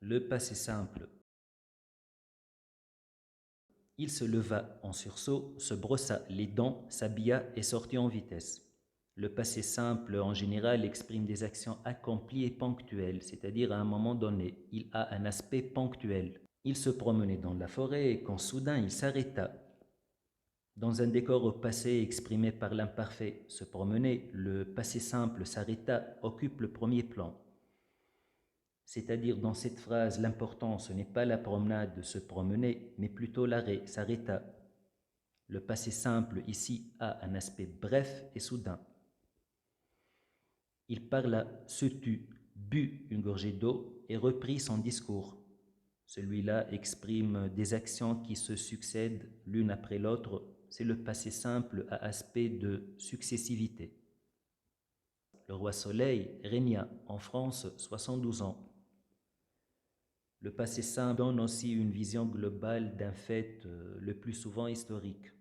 Le passé simple. Il se leva en sursaut, se brossa les dents, s'habilla et sortit en vitesse. Le passé simple, en général, exprime des actions accomplies et ponctuelles, c'est-à-dire à un moment donné. Il a un aspect ponctuel. Il se promenait dans la forêt et quand soudain il s'arrêta. Dans un décor au passé exprimé par l'imparfait, se promener, le passé simple s'arrêta occupe le premier plan. C'est-à-dire dans cette phrase, l'important ce n'est pas la promenade de se promener, mais plutôt l'arrêt, s'arrêta. Le passé simple ici a un aspect bref et soudain. Il parla, se tut, but une gorgée d'eau et reprit son discours. Celui-là exprime des actions qui se succèdent l'une après l'autre. C'est le passé simple à aspect de successivité. Le roi Soleil régna en France 72 ans. Le passé simple donne aussi une vision globale d'un fait le plus souvent historique.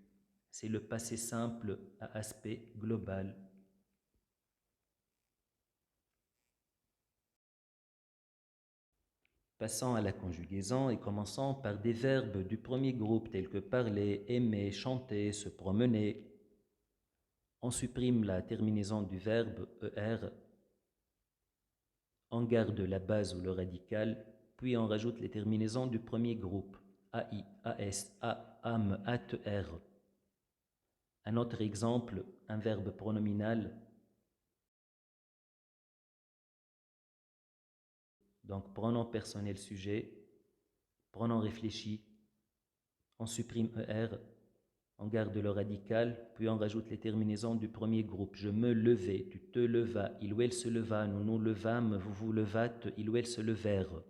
C'est le passé simple à aspect global. Passons à la conjugaison et commençons par des verbes du premier groupe tels que parler, aimer, chanter, se promener. On supprime la terminaison du verbe er, on garde la base ou le radical, puis on rajoute les terminaisons du premier groupe ai, as, a, am, at, r. Un autre exemple, un verbe pronominal. Donc pronom personnel sujet, pronom réfléchi, on supprime er, on garde le radical, puis on rajoute les terminaisons du premier groupe. Je me levai, tu te levas, il ou elle se leva, nous nous levâmes, vous vous levâtes, il ou elle se levèrent.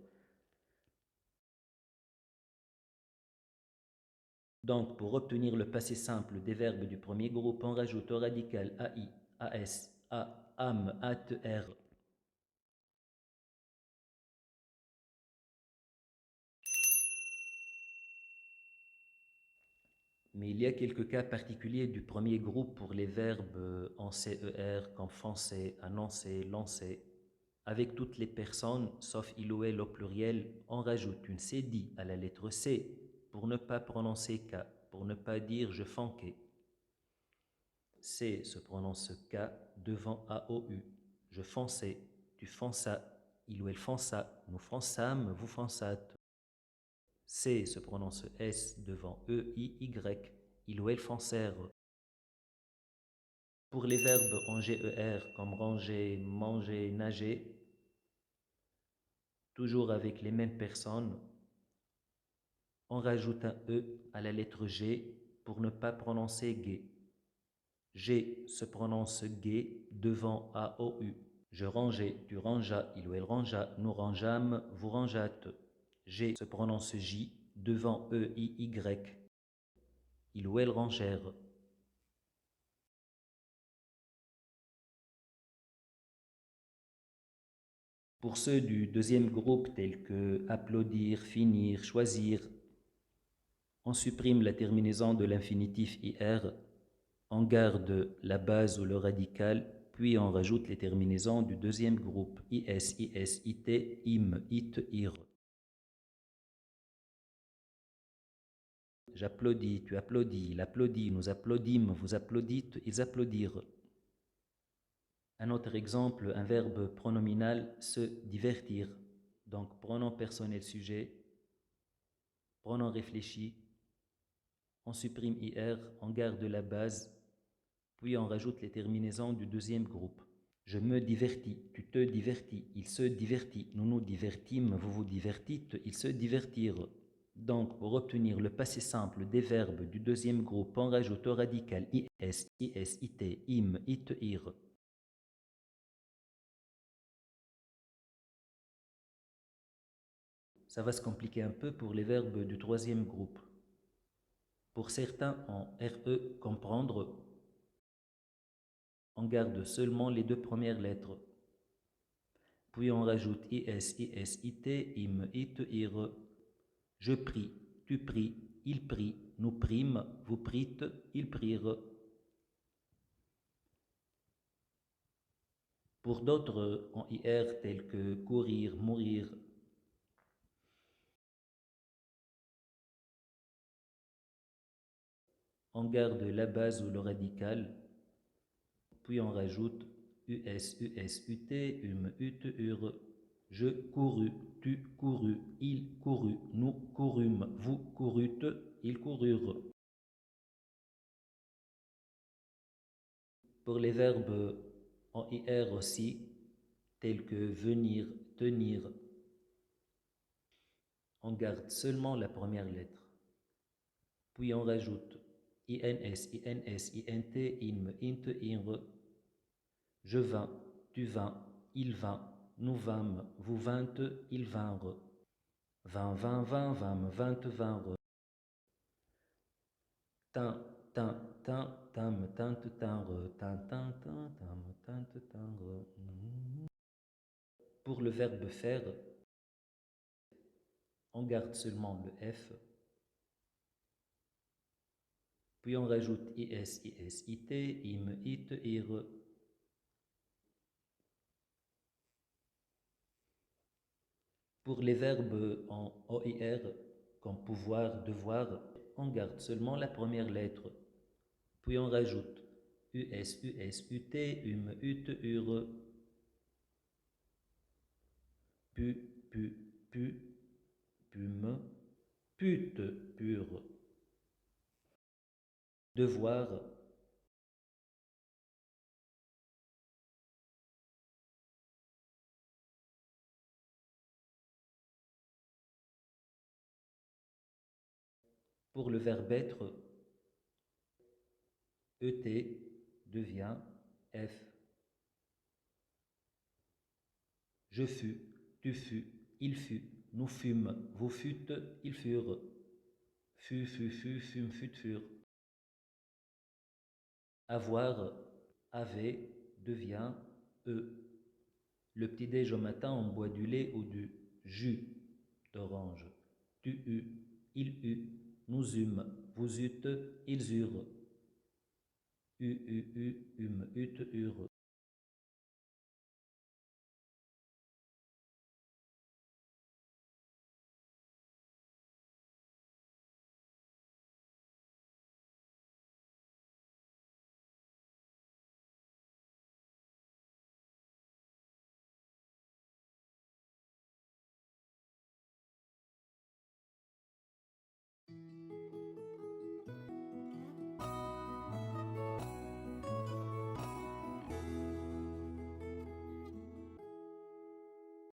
Donc, pour obtenir le passé simple des verbes du premier groupe, on rajoute au radical ai, as, a, am, at, r. Mais il y a quelques cas particuliers du premier groupe pour les verbes en CER comme foncer, annoncer, lancer. Avec toutes les personnes, sauf il ou elle au pluriel, on rajoute une cédille à la lettre C pour ne pas prononcer K, pour ne pas dire je fonquais. C se prononce K devant AOU. Je fonçais, tu fonças, il ou elle fonça, nous fonçâmes, vous fonçâtes. C se prononce S devant EIY, il ou elle foncèrent. Pour les verbes en GER comme ranger, manger, nager, toujours avec les mêmes personnes, on rajoute un E à la lettre G pour ne pas prononcer G. G se prononce G devant AOU. Je rangeai, tu rangeas, il ou elle rangea, nous rangeâmes, vous rangeâtes. G se prononce J devant EIY. Il ou elle rangèrent. Pour ceux du deuxième groupe tels que applaudir, finir, choisir, on supprime la terminaison de l'infinitif IR, on garde la base ou le radical, puis on rajoute les terminaisons du deuxième groupe IS, IS, IT, IM, IT, IR. J'applaudis, tu applaudis, il applaudit, nous applaudîmes, vous applaudîtes, ils applaudirent. Un autre exemple, un verbe pronominal, se divertir. Donc, pronom personnel sujet, pronom réfléchi, on supprime IR, on garde la base, puis on rajoute les terminaisons du deuxième groupe. Je me divertis, tu te divertis, il se divertit, nous nous divertîmes, vous vous divertîtes, ils se divertirent. Donc, pour obtenir le passé simple des verbes du deuxième groupe, on rajoute au radical is, is, it, im, it, ir. Ça va se compliquer un peu pour les verbes du troisième groupe. Pour certains, en RE, comprendre, on garde seulement les deux premières lettres. Puis on rajoute is, is, it, im, it, ir. Je prie, tu pries, il prie, nous prîmes, vous prîtes, ils prirent. Pour d'autres en IR tels que courir, mourir, On garde la base ou le radical, puis on rajoute us, us, ut, ut, ur. Je courus, tu courus, il courut, nous courûmes, vous courûtes, ils coururent. Pour les verbes en IR aussi, tels que venir, tenir, on garde seulement la première lettre. Puis on rajoute INS, INS, INT, IM, INT, INRE. Je vins, tu vins, il vint, nous vîmes, vous vîntes, ils vinrent. Vingt, vingt, vingt, vingt, vingt, vinrent. Tin, tin, tin, tam, tinte, tinre, tin, tin, tin, tam, tinte, tinre. Pour le verbe faire, on garde seulement le F, puis on rajoute IS, IS, IT, IM, IT, IR. Pour les verbes en OIR, comme pouvoir, devoir, on garde seulement la première lettre, puis on rajoute US, US, UT, UT, UR. Pu, pu, pu, pume, pute, pure. Devoir, pour le verbe être, ET devient F. Je fus, tu fus, il fut, nous fûmes, vous fûtes, ils furent. Fut, fut, fut, fume, fut, furent. Avoir, avait, devient E. Le petit-déj au matin, on boit du lait ou du jus d'orange. Tu eus, il eut, nous eûmes, vous eûtes, ils eurent. Ut, ut, ut, ut, eurent.